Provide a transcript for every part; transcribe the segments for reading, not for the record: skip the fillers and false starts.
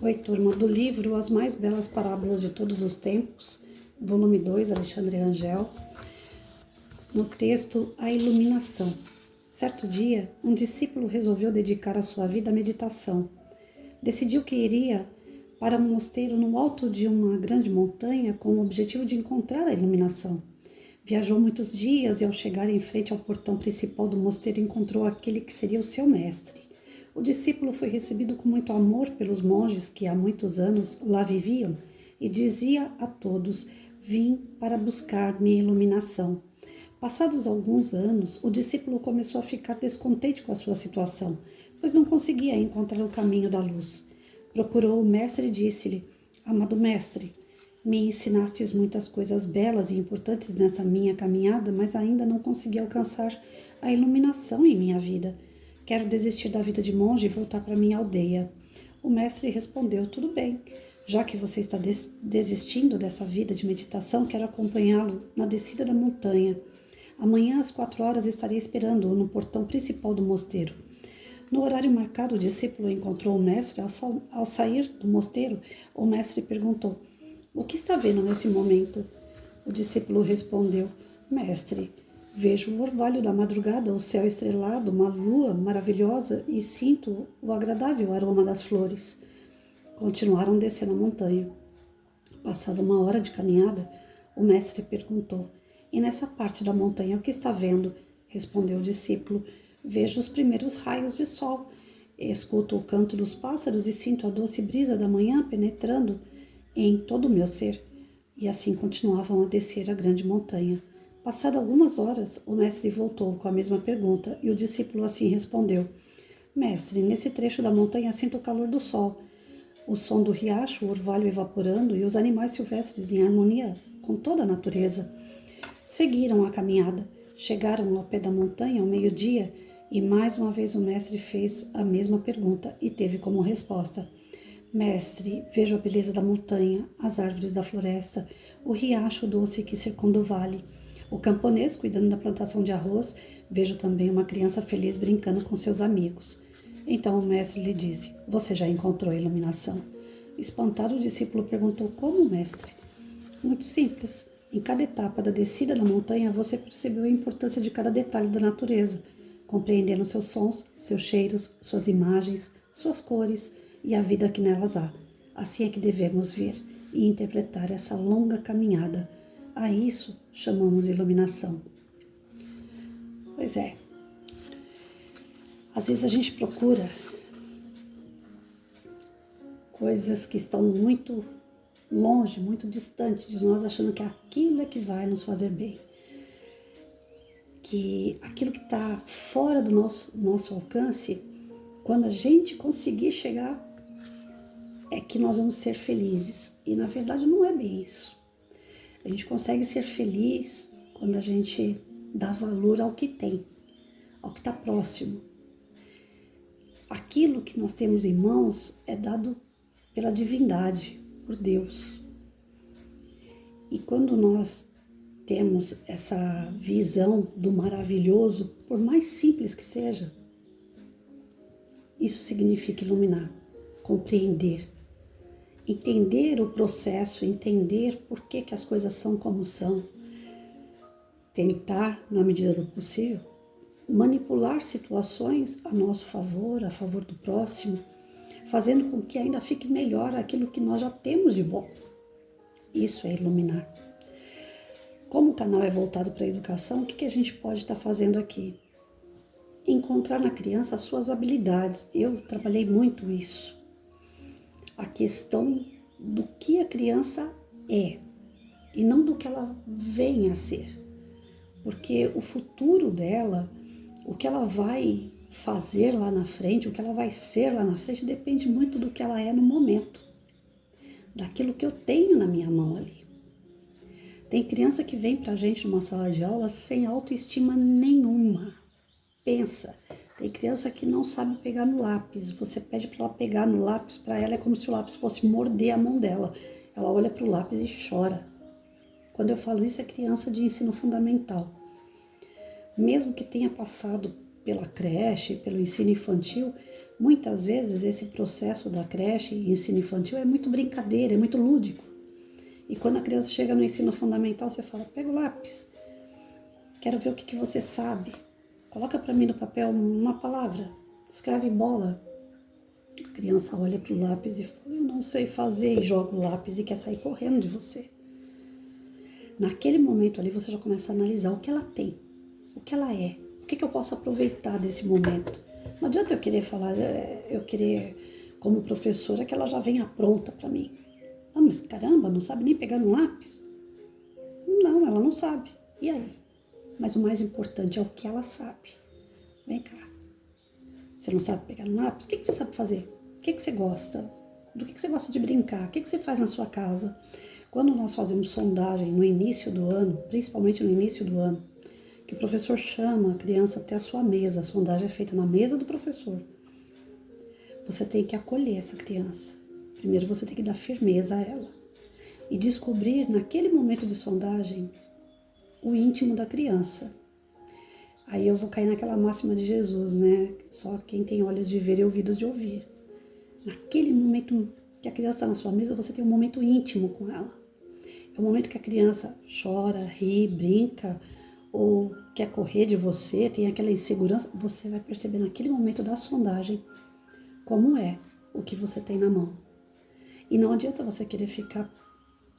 Oi, turma, do livro As Mais Belas Parábolas de Todos os Tempos, volume 2, Alexandre Rangel, no texto A Iluminação. Certo dia, um discípulo resolveu dedicar a sua vida à meditação. Decidiu que iria para um mosteiro no alto de uma grande montanha com o objetivo de encontrar a iluminação. Viajou muitos dias e, ao chegar em frente ao portão principal do mosteiro, encontrou aquele que seria o seu mestre. O discípulo foi recebido com muito amor pelos monges que há muitos anos lá viviam e dizia a todos: "Vim para buscar minha iluminação." Passados alguns anos, o discípulo começou a ficar descontente com a sua situação, pois não conseguia encontrar o caminho da luz. Procurou o mestre e disse-lhe: "Amado mestre, me ensinastes muitas coisas belas e importantes nessa minha caminhada, mas ainda não consegui alcançar a iluminação em minha vida. Quero desistir da vida de monge e voltar para minha aldeia." O mestre respondeu: "Tudo bem. Já que você está desistindo dessa vida de meditação, quero acompanhá-lo na descida da montanha. Amanhã, às 4 horas, estarei esperando-o no portão principal do mosteiro." No horário marcado, o discípulo encontrou o mestre. Ao sair do mosteiro, o mestre perguntou: "O que está vendo nesse momento?" O discípulo respondeu: "Mestre, vejo o orvalho da madrugada, o céu estrelado, uma lua maravilhosa e sinto o agradável aroma das flores." Continuaram descendo a montanha. Passada 1 hora de caminhada, o mestre perguntou: "E nessa parte da montanha, o que está vendo?" Respondeu o discípulo: "Vejo os primeiros raios de sol. Escuto o canto dos pássaros e sinto a doce brisa da manhã penetrando em todo o meu ser." E assim continuavam a descer a grande montanha. Passado algumas horas, o mestre voltou com a mesma pergunta e o discípulo assim respondeu: "Mestre, nesse trecho da montanha sinto o calor do sol, o som do riacho, o orvalho evaporando e os animais silvestres em harmonia com toda a natureza." Seguiram a caminhada, chegaram ao pé da montanha ao meio-dia e mais uma vez o mestre fez a mesma pergunta e teve como resposta: "Mestre, vejo a beleza da montanha, as árvores da floresta, o riacho doce que circunda o vale, o camponês cuidando da plantação de arroz, vejo também uma criança feliz brincando com seus amigos." Então o mestre lhe disse: "Você já encontrou a iluminação?" Espantado, o discípulo perguntou: "Como, mestre?" "Muito simples. Em cada etapa da descida da montanha, você percebeu a importância de cada detalhe da natureza, compreendendo seus sons, seus cheiros, suas imagens, suas cores e a vida que nelas há. Assim é que devemos ver e interpretar essa longa caminhada. A isso chamamos iluminação." Pois é, às vezes a gente procura coisas que estão muito longe, muito distante de nós, achando que aquilo é que vai nos fazer bem. Que aquilo que está fora do nosso alcance, quando a gente conseguir chegar, é que nós vamos ser felizes. E na verdade não é bem isso. A gente consegue ser feliz quando a gente dá valor ao que tem, ao que está próximo. Aquilo que nós temos em mãos é dado pela divindade, por Deus. E quando nós temos essa visão do maravilhoso, por mais simples que seja, isso significa iluminar, compreender, entender o processo, entender por que as coisas são como são, tentar, na medida do possível, manipular situações a nosso favor, a favor do próximo, fazendo com que ainda fique melhor aquilo que nós já temos de bom. Isso é iluminar. Como o canal é voltado para a educação, o que a gente pode estar fazendo aqui? Encontrar na criança as suas habilidades. Eu trabalhei muito isso. A questão do que a criança é e não do que ela vem a ser. Porque o futuro dela, o que ela vai fazer lá na frente, o que ela vai ser lá na frente, depende muito do que ela é no momento, daquilo que eu tenho na minha mão ali. Tem criança que vem pra gente numa sala de aula sem autoestima nenhuma. Pensa, tem criança que não sabe pegar no lápis. Você pede para ela pegar no lápis, para ela é como se o lápis fosse morder a mão dela. Ela olha para o lápis e chora. Quando eu falo isso, é criança de ensino fundamental. Mesmo que tenha passado pela creche, pelo ensino infantil, muitas vezes esse processo da creche e ensino infantil é muito brincadeira, é muito lúdico. E quando a criança chega no ensino fundamental, você fala, pega o lápis, quero ver o que você sabe. Coloca para mim no papel uma palavra, escreve bola. A criança olha para o lápis e fala, eu não sei fazer, e joga o lápis e quer sair correndo de você. Naquele momento ali você já começa a analisar o que ela tem, o que ela é, o que eu posso aproveitar desse momento. Não adianta eu querer falar, eu querer como professora que ela já venha pronta para mim. Ah, mas caramba, não sabe nem pegar no lápis? Não, ela não sabe. E aí? Mas o mais importante é o que ela sabe. Vem cá. Você não sabe pegar no lápis? O que você sabe fazer? O que você gosta? Do que você gosta de brincar? O que você faz na sua casa? Quando nós fazemos sondagem no início do ano, principalmente no início do ano, que o professor chama a criança até a sua mesa, a sondagem é feita na mesa do professor. Você tem que acolher essa criança. Primeiro você tem que dar firmeza a ela. E descobrir naquele momento de sondagem o íntimo da criança. Aí eu vou cair naquela máxima de Jesus, né? Só quem tem olhos de ver e ouvidos de ouvir. Naquele momento que a criança está na sua mesa, você tem um momento íntimo com ela. É o momento que a criança chora, ri, brinca, ou quer correr de você, tem aquela insegurança. Você vai perceber naquele momento da sondagem como é o que você tem na mão. E não adianta você querer ficar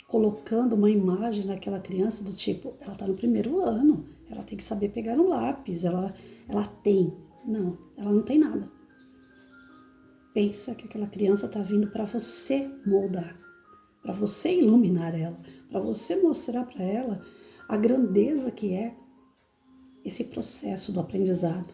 colocando uma imagem daquela criança do tipo, ela está no primeiro ano, ela tem que saber pegar um lápis, ela tem. Não, ela não tem nada. Pensa que aquela criança está vindo para você moldar, para você iluminar ela, para você mostrar para ela a grandeza que é esse processo do aprendizado.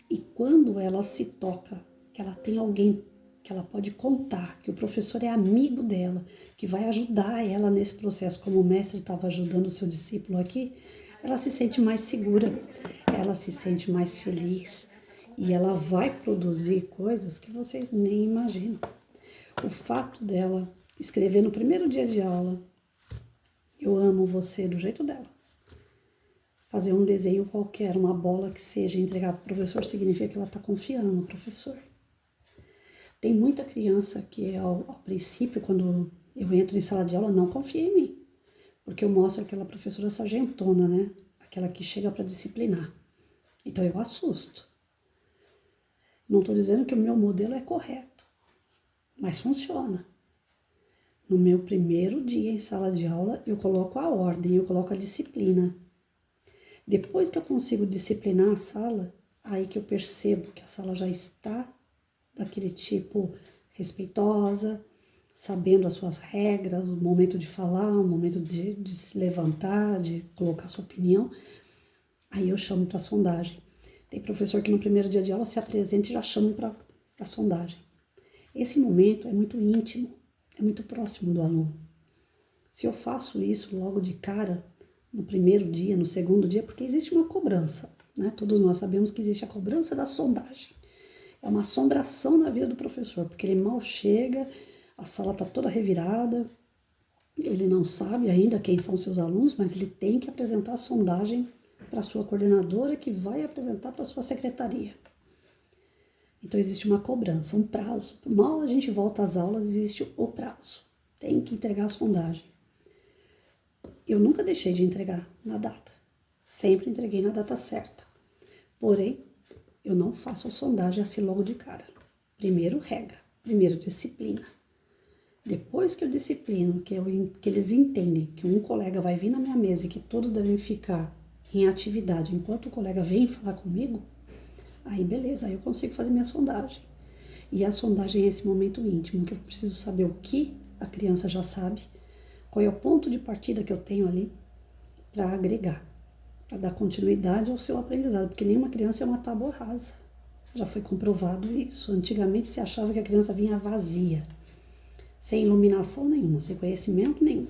E quando ela se toca, que ela tem alguém que ela pode contar, que o professor é amigo dela, que vai ajudar ela nesse processo, como o mestre estava ajudando o seu discípulo aqui, ela se sente mais segura, ela se sente mais feliz e ela vai produzir coisas que vocês nem imaginam. O fato dela escrever no primeiro dia de aula, eu amo você, do jeito dela. Fazer um desenho qualquer, uma bola que seja, entregar para o professor, significa que ela está confiando no professor. Tem muita criança que ao princípio, quando eu entro em sala de aula, não confia em mim. Porque eu mostro aquela professora sargentona, né? Aquela que chega para disciplinar. Então eu assusto. Não estou dizendo que o meu modelo é correto, mas funciona. No meu primeiro dia em sala de aula, eu coloco a ordem, eu coloco a disciplina. Depois que eu consigo disciplinar a sala, aí que eu percebo que a sala já está daquele tipo respeitosa, sabendo as suas regras, o momento de falar, o momento de se levantar, de colocar sua opinião. Aí eu chamo para sondagem. Tem professor que no primeiro dia de aula se apresenta e já chama para sondagem. Esse momento é muito íntimo, é muito próximo do aluno. Se eu faço isso logo de cara, no primeiro dia, no segundo dia, porque existe uma cobrança, né? Todos nós sabemos que existe a cobrança da sondagem. É uma assombração na vida do professor, porque ele mal chega, a sala está toda revirada, ele não sabe ainda quem são seus alunos, mas ele tem que apresentar a sondagem para a sua coordenadora, que vai apresentar para a sua secretaria. Então existe uma cobrança, um prazo. Mal a gente volta às aulas, existe o prazo. Tem que entregar a sondagem. Eu nunca deixei de entregar na data. Sempre entreguei na data certa. Porém, eu não faço a sondagem assim logo de cara. Primeiro regra, primeiro disciplina. Depois que eu disciplino, que eles entendem que um colega vai vir na minha mesa e que todos devem ficar em atividade enquanto o colega vem falar comigo, aí beleza, aí eu consigo fazer minha sondagem. E a sondagem é esse momento íntimo, que eu preciso saber o que a criança já sabe, qual é o ponto de partida que eu tenho ali para agregar, para dar continuidade ao seu aprendizado, porque nenhuma criança é uma tábua rasa. Já foi comprovado isso. Antigamente se achava que a criança vinha vazia, sem iluminação nenhuma, sem conhecimento nenhum,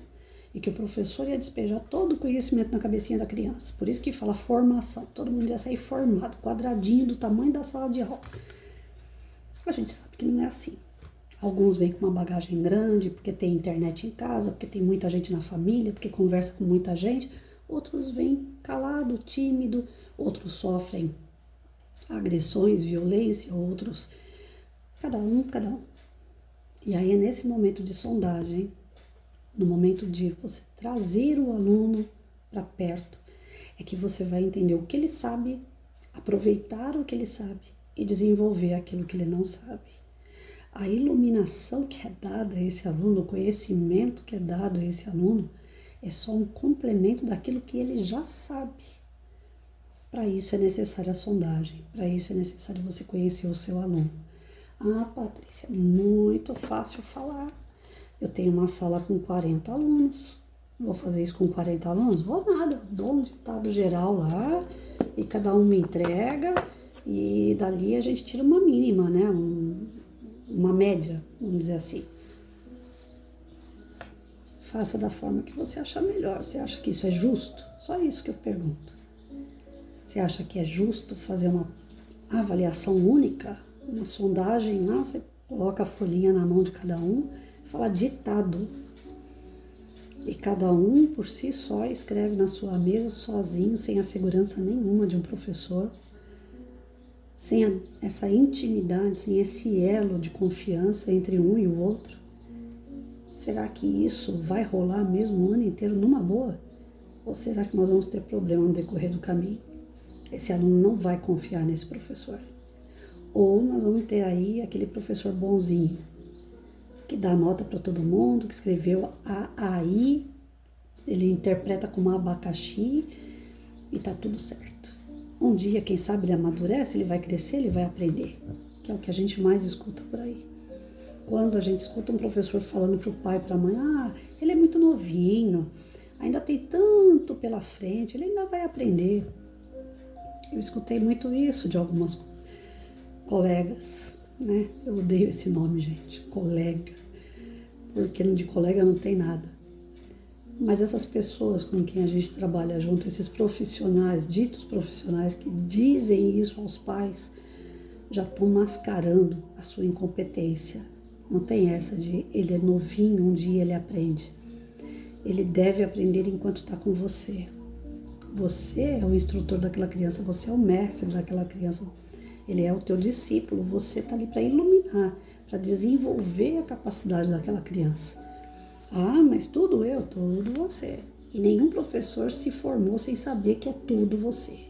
e que o professor ia despejar todo o conhecimento na cabecinha da criança. Por isso que fala formação, todo mundo ia sair formado, quadradinho do tamanho da sala de aula. A gente sabe que não é assim. Alguns vêm com uma bagagem grande, porque tem internet em casa, porque tem muita gente na família, porque conversa com muita gente. Outros vêm calado, tímido, outros sofrem agressões, violência, outros, cada um, cada um. E aí é nesse momento de sondagem, no momento de você trazer o aluno para perto, é que você vai entender o que ele sabe, aproveitar o que ele sabe e desenvolver aquilo que ele não sabe. A iluminação que é dada a esse aluno, o conhecimento que é dado a esse aluno, é só um complemento daquilo que ele já sabe. Para isso é necessária a sondagem, para isso é necessário você conhecer o seu aluno. Ah, Patrícia, muito fácil falar. Eu tenho uma sala com 40 alunos. Vou fazer isso com 40 alunos? Vou nada. Dou um ditado geral lá e cada um me entrega e dali a gente tira uma mínima, né? Uma média, vamos dizer assim. Faça da forma que você achar melhor. Você acha que isso é justo? Só isso que eu pergunto. Você acha que é justo fazer uma avaliação única? Uma sondagem lá, você coloca a folhinha na mão de cada um, fala ditado. E cada um, por si só, escreve na sua mesa sozinho, sem a segurança nenhuma de um professor, sem essa intimidade, sem esse elo de confiança entre um e o outro. Será que isso vai rolar mesmo o ano inteiro numa boa? Ou será que nós vamos ter problema no decorrer do caminho? Esse aluno não vai confiar nesse professor. Ou nós vamos ter aí aquele professor bonzinho, que dá nota para todo mundo, que escreveu AI, ele interpreta como abacaxi e tá tudo certo. Um dia, quem sabe, ele amadurece, ele vai crescer, ele vai aprender, que é o que a gente mais escuta por aí. Quando a gente escuta um professor falando para o pai e para a mãe, ele é muito novinho, ainda tem tanto pela frente, ele ainda vai aprender. Eu escutei muito isso de algumas colegas, né? Eu odeio esse nome, gente, colega, porque de colega não tem nada. Mas essas pessoas com quem a gente trabalha junto, esses profissionais, ditos profissionais que dizem isso aos pais, já estão mascarando a sua incompetência. Não tem essa de ele é novinho, um dia ele aprende. Ele deve aprender enquanto está com você. Você é o instrutor daquela criança, você é o mestre daquela criança. Ele é o teu discípulo, você está ali para iluminar, para desenvolver a capacidade daquela criança. Mas tudo você. E nenhum professor se formou sem saber que é tudo você.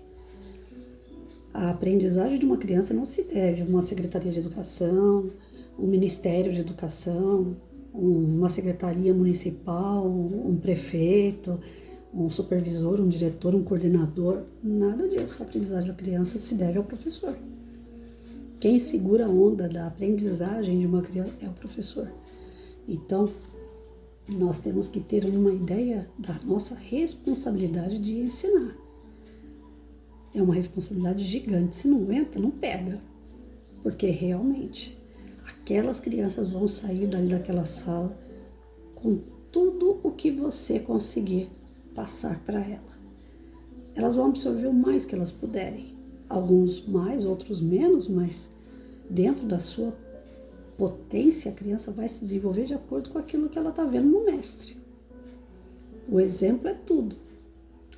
A aprendizagem de uma criança não se deve a uma secretaria de educação, um ministério de educação, uma secretaria municipal, um prefeito, um supervisor, um diretor, um coordenador. Nada disso. A aprendizagem da criança se deve ao professor. Quem segura a onda da aprendizagem de uma criança é o professor. Então, nós temos que ter uma ideia da nossa responsabilidade de ensinar. É uma responsabilidade gigante. Se não aguenta, não pega. Porque realmente, aquelas crianças vão sair dali daquela sala com tudo o que você conseguir passar para ela. Elas vão absorver o mais que elas puderem. Alguns mais, outros menos, mas dentro da sua potência, a criança vai se desenvolver de acordo com aquilo que ela está vendo no mestre. O exemplo é tudo.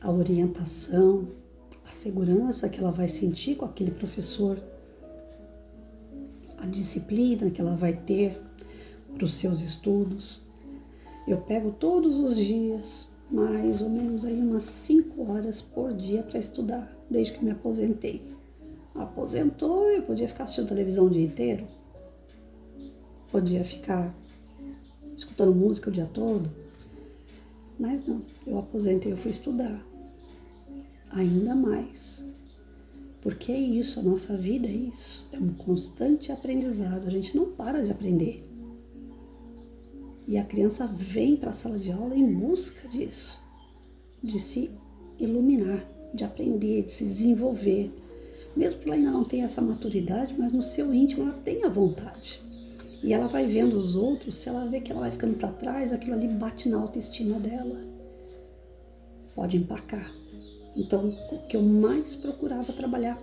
A orientação, a segurança que ela vai sentir com aquele professor, a disciplina que ela vai ter para os seus estudos. Eu pego todos os dias, mais ou menos aí umas 5 horas por dia para estudar, desde que me aposentei. Aposentou, eu podia ficar assistindo televisão o dia inteiro, podia ficar escutando música o dia todo, mas não, eu aposentei, eu fui estudar, ainda mais, porque é isso, a nossa vida é isso, é um constante aprendizado, a gente não para de aprender. E a criança vem para a sala de aula em busca disso, de se iluminar, de aprender, de se desenvolver. Mesmo que ela ainda não tenha essa maturidade, mas no seu íntimo ela tem a vontade. E ela vai vendo os outros, se ela vê que ela vai ficando para trás, aquilo ali bate na autoestima dela. Pode empacar. Então, o que eu mais procurava trabalhar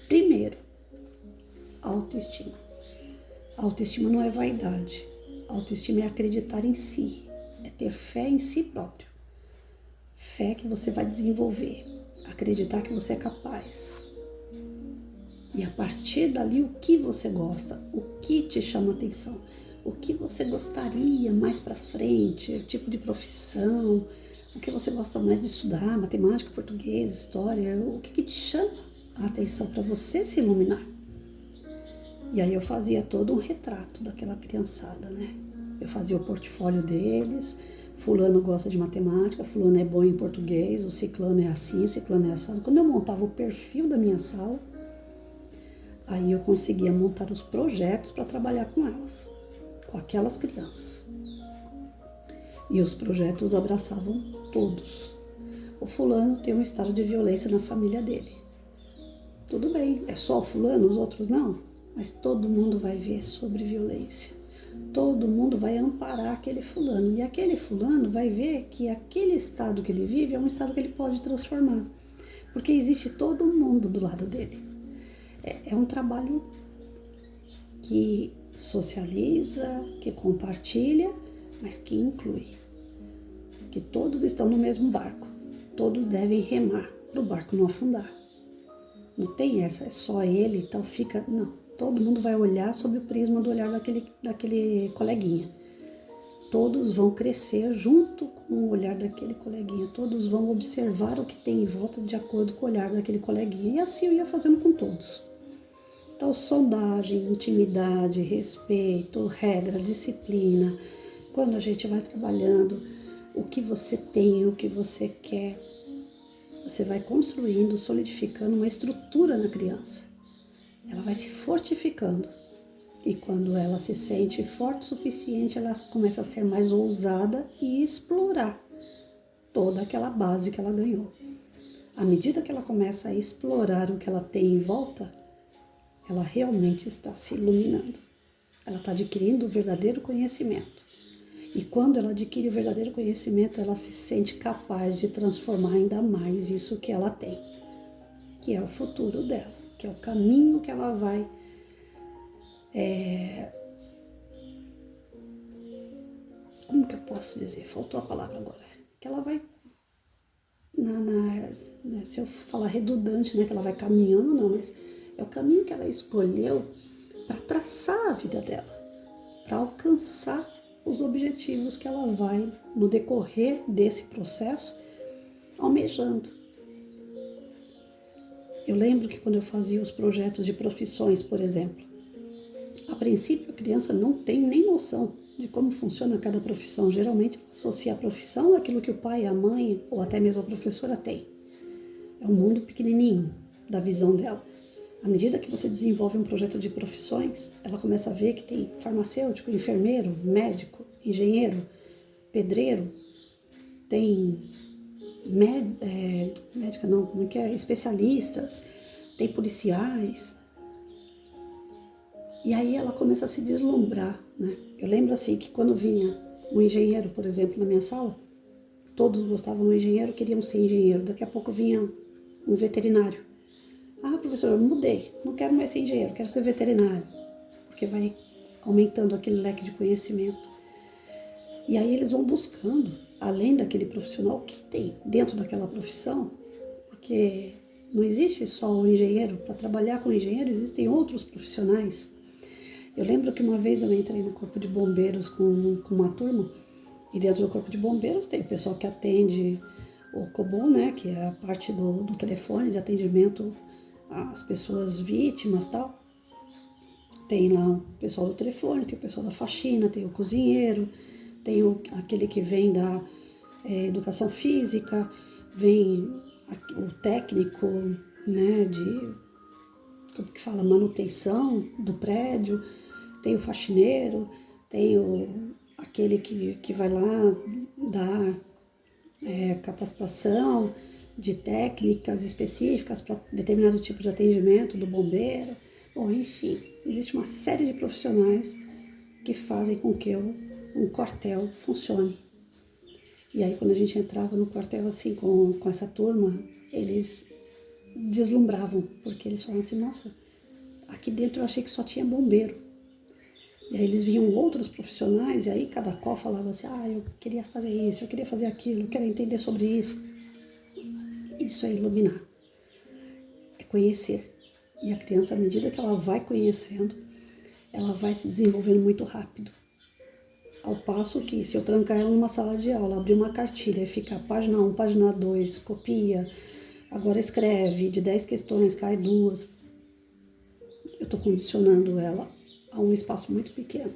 primeiro, autoestima. Autoestima não é vaidade. Autoestima é acreditar em si, é ter fé em si próprio. Fé que você vai desenvolver, acreditar que você é capaz. E a partir dali, o que você gosta, o que te chama atenção, o que você gostaria mais para frente, tipo de profissão, o que você gosta mais de estudar, matemática, português, história, o que te chama a atenção para você se iluminar. E aí eu fazia todo um retrato daquela criançada, né? Eu fazia o portfólio deles, fulano gosta de matemática, fulano é bom em português, o ciclano é assim, o ciclano é assado. Quando eu montava o perfil da minha sala, aí eu conseguia montar os projetos para trabalhar com elas, com aquelas crianças. E os projetos abraçavam todos. O fulano tem um estado de violência na família dele. Tudo bem, é só o fulano, os outros não? Mas todo mundo vai ver sobre violência. Todo mundo vai amparar aquele fulano. E aquele fulano vai ver que aquele estado que ele vive é um estado que ele pode transformar. Porque existe todo mundo do lado dele. É um trabalho que socializa, que compartilha, mas que inclui. Que todos estão no mesmo barco. Todos devem remar para o barco não afundar. Não tem essa, é só ele, então fica... Não, todo mundo vai olhar sob o prisma do olhar daquele coleguinha. Todos vão crescer junto com o olhar daquele coleguinha. Todos vão observar o que tem em volta de acordo com o olhar daquele coleguinha. E assim eu ia fazendo com todos. Então, sondagem, intimidade, respeito, regra, disciplina. Quando a gente vai trabalhando o que você tem, o que você quer, você vai construindo, solidificando uma estrutura na criança. Ela vai se fortificando. E quando ela se sente forte o suficiente, ela começa a ser mais ousada e explorar toda aquela base que ela ganhou. À medida que ela começa a explorar o que ela tem em volta, ela realmente está se iluminando. Ela está adquirindo o verdadeiro conhecimento. E quando ela adquire o verdadeiro conhecimento, ela se sente capaz de transformar ainda mais isso que ela tem, que é o futuro dela, que é o caminho que ela vai como que eu posso dizer? Faltou a palavra agora. Que ela vai, né, se eu falar redundante, né, que ela vai caminhando, não, mas é o caminho que ela escolheu para traçar a vida dela, para alcançar os objetivos que ela vai, no decorrer desse processo, almejando. Eu lembro que quando eu fazia os projetos de profissões, por exemplo, a princípio a criança não tem nem noção de como funciona cada profissão. Geralmente associa a profissão àquilo que o pai, a mãe ou até mesmo a professora tem. É um mundo pequenininho da visão dela. À medida que você desenvolve um projeto de profissões, ela começa a ver que tem farmacêutico, enfermeiro, médico, engenheiro, pedreiro, tem médica não, como é que é? Especialistas, tem policiais. E aí ela começa a se deslumbrar, né? Eu lembro assim que quando vinha um engenheiro, por exemplo, na minha sala, todos gostavam do engenheiro, queriam ser engenheiro. Daqui a pouco vinha um veterinário. Ah, professor, eu mudei, não quero mais ser engenheiro, quero ser veterinário. Porque vai aumentando aquele leque de conhecimento. E aí eles vão buscando, além daquele profissional, o que tem dentro daquela profissão, porque não existe só o engenheiro. Para trabalhar com engenheiro existem outros profissionais. Eu lembro que uma vez eu entrei no corpo de bombeiros com uma turma, e dentro do corpo de bombeiros tem o pessoal que atende o COBOM, né, que é a parte do telefone de atendimento às pessoas vítimas e tal. Tem lá o pessoal do telefone, tem o pessoal da faxina, tem o cozinheiro, tem aquele que vem da educação física, vem o técnico, né, de, como que fala, manutenção do prédio, tem o faxineiro, tem aquele que vai lá dar capacitação de técnicas específicas para determinado tipo de atendimento do bombeiro. Bom, enfim, existe uma série de profissionais que fazem com que um quartel funcione. E aí quando a gente entrava no quartel assim com essa turma, eles deslumbravam, porque eles falavam assim, nossa, aqui dentro eu achei que só tinha bombeiro. E aí eles viam outros profissionais e aí cada qual falava assim, eu queria fazer isso, eu queria fazer aquilo, eu quero entender sobre isso. Isso é iluminar, é conhecer. E a criança, à medida que ela vai conhecendo, ela vai se desenvolvendo muito rápido. Ao passo que, se eu trancar ela numa sala de aula, abrir uma cartilha e ficar página 1, página 2, copia, agora escreve, de 10 questões cai 2, eu estou condicionando ela a um espaço muito pequeno.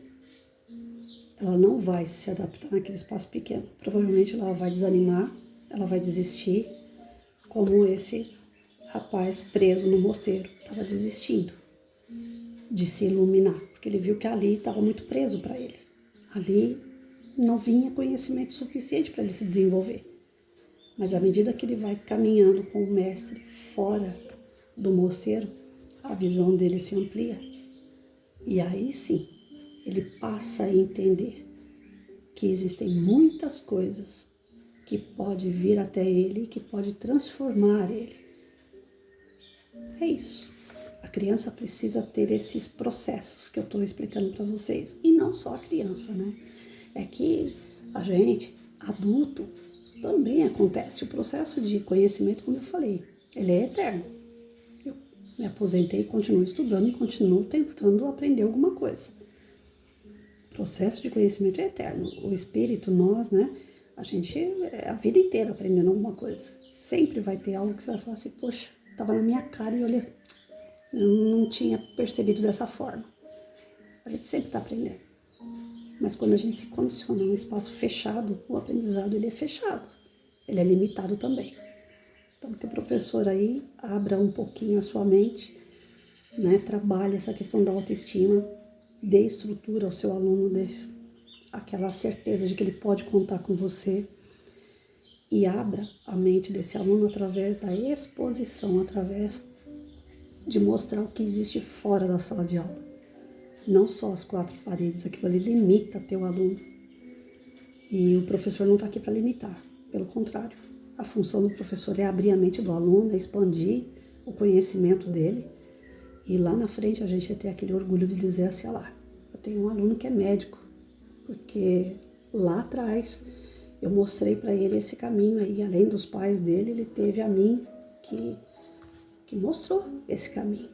Ela não vai se adaptar naquele espaço pequeno. Provavelmente ela vai desanimar, ela vai desistir, como esse rapaz preso no mosteiro estava desistindo de se iluminar, porque ele viu que ali estava muito preso para ele. Ali não vinha conhecimento suficiente para ele se desenvolver. Mas à medida que ele vai caminhando com o mestre fora do mosteiro, a visão dele se amplia. E aí sim, ele passa a entender que existem muitas coisas que pode vir até ele, que pode transformar ele. É isso. A criança precisa ter esses processos que eu estou explicando para vocês. E não só a criança, né? É que a gente, adulto, também acontece. O processo de conhecimento, como eu falei, ele é eterno. Eu me aposentei e continuo estudando e continuo tentando aprender alguma coisa. O processo de conhecimento é eterno. O espírito, nós, né? A gente é a vida inteira aprendendo alguma coisa. Sempre vai ter algo que você vai falar assim, poxa, estava na minha cara e olha, eu não tinha percebido dessa forma. A gente sempre está aprendendo. Mas quando a gente se condiciona a um espaço fechado, o aprendizado ele é fechado. Ele é limitado também. Então, que o professor aí abra um pouquinho a sua mente, né? Trabalhe essa questão da autoestima, dê estrutura ao seu aluno, dê aquela certeza de que ele pode contar com você e abra a mente desse aluno através da exposição, através de mostrar o que existe fora da sala de aula. Não só as 4 paredes, aquilo ali limita teu aluno. E o professor não está aqui para limitar, pelo contrário. A função do professor é abrir a mente do aluno, é expandir o conhecimento dele. E lá na frente a gente vai ter aquele orgulho de dizer assim, lá, eu tenho um aluno que é médico, porque lá atrás eu mostrei para ele esse caminho aí, além dos pais dele, ele teve a mim que mostrou esse caminho.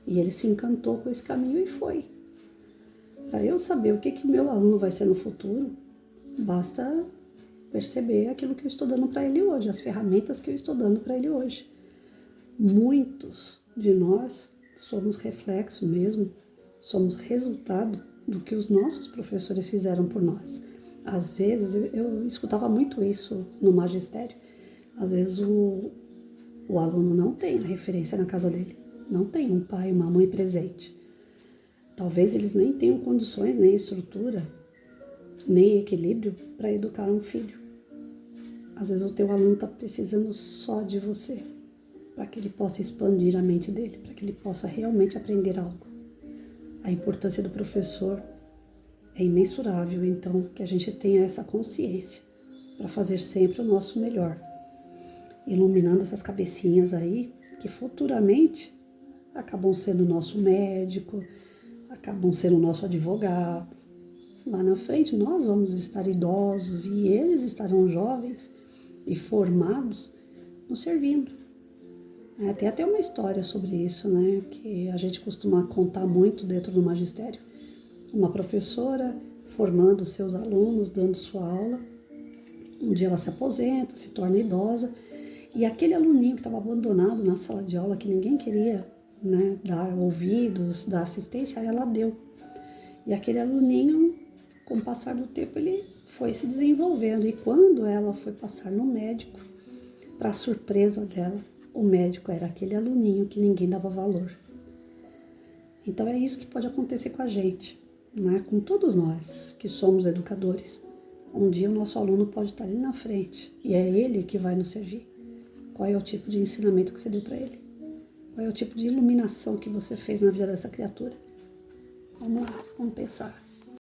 E ele se encantou com esse caminho e foi. Para eu saber o que meu aluno vai ser no futuro, basta perceber aquilo que eu estou dando para ele hoje, as ferramentas que eu estou dando para ele hoje. Muitos de nós somos reflexo mesmo, somos resultado do que os nossos professores fizeram por nós. Às vezes, eu escutava muito isso no magistério, às vezes o aluno não tem a referência na casa dele, não tem um pai e uma mãe presente. Talvez eles nem tenham condições, nem estrutura, nem equilíbrio para educar um filho. Às vezes o teu aluno está precisando só de você, para que ele possa expandir a mente dele, para que ele possa realmente aprender algo. A importância do professor é imensurável, então que a gente tenha essa consciência para fazer sempre o nosso melhor, iluminando essas cabecinhas aí, que futuramente acabam sendo nosso médico, acabam sendo nosso advogado. Lá na frente nós vamos estar idosos e eles estarão jovens e formados nos servindo. Tem até uma história sobre isso, né, que a gente costuma contar muito dentro do magistério. Uma professora formando seus alunos, dando sua aula. Um dia ela se aposenta, se torna idosa, e aquele aluninho que estava abandonado na sala de aula, que ninguém queria, né, dar ouvidos, dar assistência, ela deu. E aquele aluninho, com o passar do tempo, ele foi se desenvolvendo. E quando ela foi passar no médico, para surpresa dela, o médico era aquele aluninho que ninguém dava valor. Então é isso que pode acontecer com a gente, né? Com todos nós que somos educadores. Um dia o nosso aluno pode estar ali na frente e é ele que vai nos servir. Qual é o tipo de ensinamento que você deu para ele? Qual é o tipo de iluminação que você fez na vida dessa criatura? Vamos lá, vamos pensar.